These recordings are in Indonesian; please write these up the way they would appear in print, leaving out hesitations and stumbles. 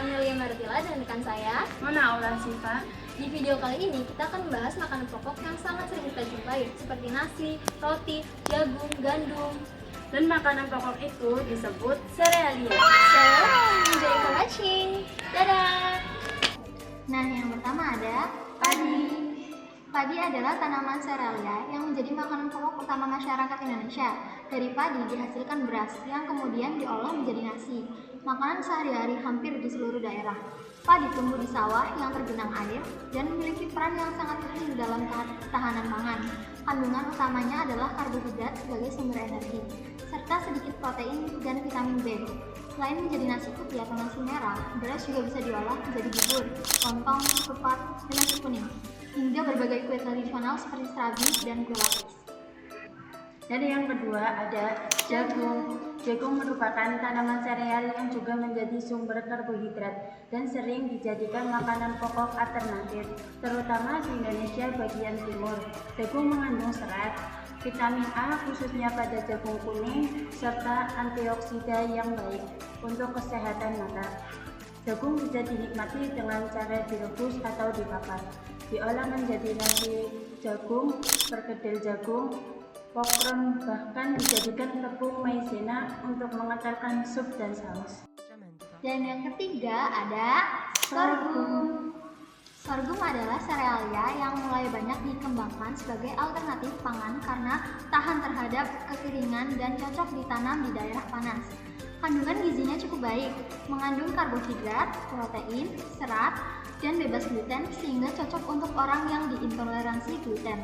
Amelia Martila dan rekan saya Mona Aula Siva. Di video kali ini kita akan membahas makanan pokok yang sangat sering kita jumpai seperti nasi, roti, jagung, gandum. Dan makanan pokok itu disebut serealia. So, enjoy for watching. Dadah! Nah, yang pertama ada padi. Padi adalah tanaman serealia yang menjadi makanan pokok utama masyarakat Indonesia. Dari padi dihasilkan beras yang kemudian diolah menjadi nasi, makanan sehari-hari hampir di seluruh daerah. Padi tumbuh di sawah yang tergenang air dan memiliki peran yang sangat penting dalam ketahanan pangan. Kandungan utamanya adalah karbohidrat sebagai sumber energi, serta sedikit protein dan vitamin B. Selain menjadi nasi putih atau nasi merah, beras juga bisa diolah menjadi bubur, lontong, ketupat, dan nasi kuning, hingga berbagai kue tradisional seperti serabi dan kue lapis. Dan yang kedua ada jagung. Jagung merupakan tanaman sereal yang juga menjadi sumber karbohidrat dan sering dijadikan makanan pokok alternatif, terutama di Indonesia bagian timur. Jagung mengandung serat, vitamin A khususnya pada jagung kuning, serta antioksida yang baik untuk kesehatan mata. Jagung bisa dinikmati dengan cara direbus atau dibakar, diolah menjadi nasi jagung, perkedel jagung, pokron, bahkan dijadikan tepung maizena untuk mengentalkan sup dan saus. Dan yang ketiga ada sorghum. Sorghum adalah serealia yang mulai banyak dikembangkan sebagai alternatif pangan karena tahan terhadap kekeringan dan cocok ditanam di daerah panas. Kandungan gizinya cukup baik, mengandung karbohidrat, protein, serat, dan bebas gluten sehingga cocok untuk orang yang diintoleransi gluten.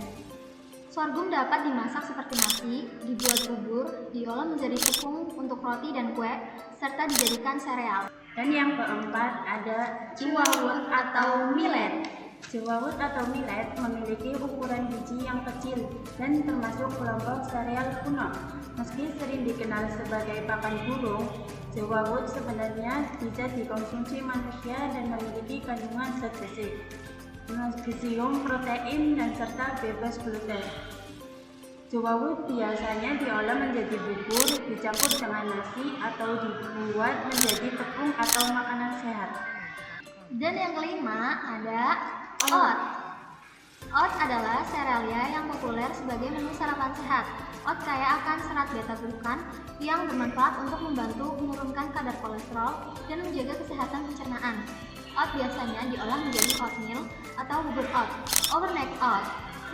Sorghum dapat dimasak seperti nasi, dibuat bubur, diolah menjadi tepung untuk roti dan kue, serta dijadikan sereal. Dan yang keempat ada jewawut atau millet. Jewawut atau millet memiliki ukuran biji yang kecil dan termasuk kelompok sereal kuno. Meski sering dikenal sebagai pakan burung, jewawut sebenarnya bisa dikonsumsi manusia dan memiliki kandungan zat besi, magnesium, protein, dan serta bebas gluten. Jewawut biasanya diolah menjadi bubur, dicampur dengan nasi, atau dibuat menjadi tepung atau makanan sehat. Dan yang kelima ada oat. Oat adalah serealia yang populer sebagai menu sarapan sehat. Oat kaya akan serat beta-glukan yang bermanfaat untuk membantu menurunkan kadar kolesterol dan menjaga kesehatan pencernaan. Oat biasanya diolah menjadi oatmeal atau bubur oat, overnight oat,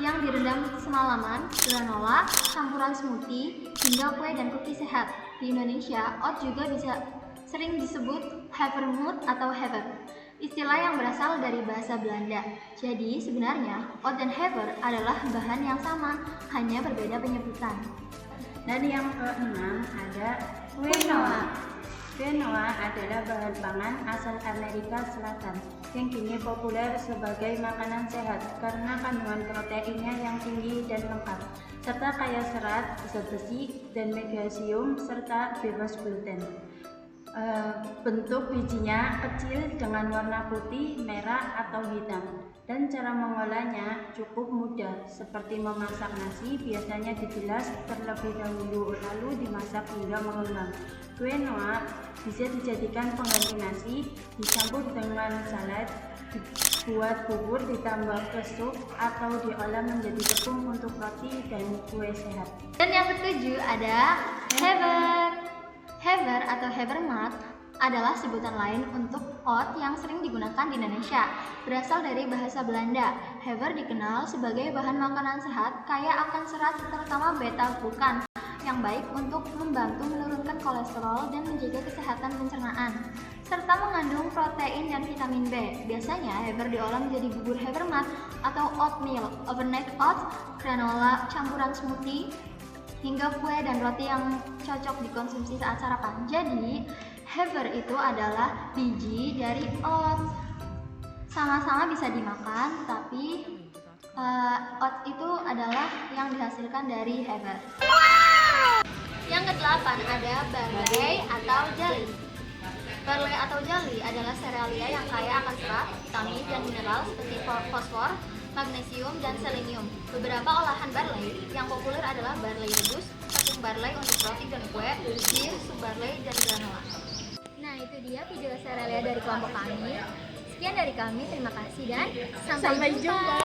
yang direndam semalaman, granola, campuran smoothie, hingga kue dan cookie sehat. Di Indonesia, oat juga bisa sering disebut havermout atau haver, istilah yang berasal dari bahasa Belanda. Jadi sebenarnya oat dan haver adalah bahan yang sama, hanya berbeda penyebutan. Dan yang keenam ada quinoa. Quinoa adalah bahan pangan asal Amerika Selatan yang kini populer sebagai makanan sehat karena kandungan proteinnya yang tinggi dan lengkap, serta kaya serat, zat besi, dan magnesium, serta bebas gluten. Bentuk bijinya kecil dengan warna putih, merah, atau hitam, dan cara mengolahnya cukup mudah, seperti memasak nasi, biasanya dibilas terlebih dahulu lalu dimasak hingga mengembang. Quinoa bisa dijadikan pengganti nasi, dicampur dengan salad, dibuat bubur, ditambah ke sup, atau diolah menjadi tepung untuk roti dan kue sehat. Dan yang ketujuh ada haver. Haver atau havermat adalah sebutan lain untuk oat yang sering digunakan di Indonesia. Berasal dari bahasa Belanda, haver dikenal sebagai bahan makanan sehat kaya akan serat terutama beta-glukan yang baik untuk membantu menurunkan kolesterol dan menjaga kesehatan pencernaan, serta mengandung protein dan vitamin B. Biasanya haver diolah menjadi bubur havermat atau oatmeal, overnight oats, granola, campuran smoothie, hingga kue dan roti yang cocok dikonsumsi saat sarapan. Jadi, haver itu adalah biji dari oat. Sama-sama bisa dimakan, tapi oat itu adalah yang dihasilkan dari haver. Yang kedelapan ada barley atau jali. Barley atau jali adalah serealia yang kaya akan serat, vitamin, dan mineral seperti fosfor, magnesium, dan selenium. Beberapa olahan barley yang populer adalah barley rebus, tepung barley untuk roti dan kue, bir, sup barley, dan granola. Nah, itu Itu dia video Serelia dari kelompok kami. Sekian dari kami, terima kasih dan Sampai jumpa.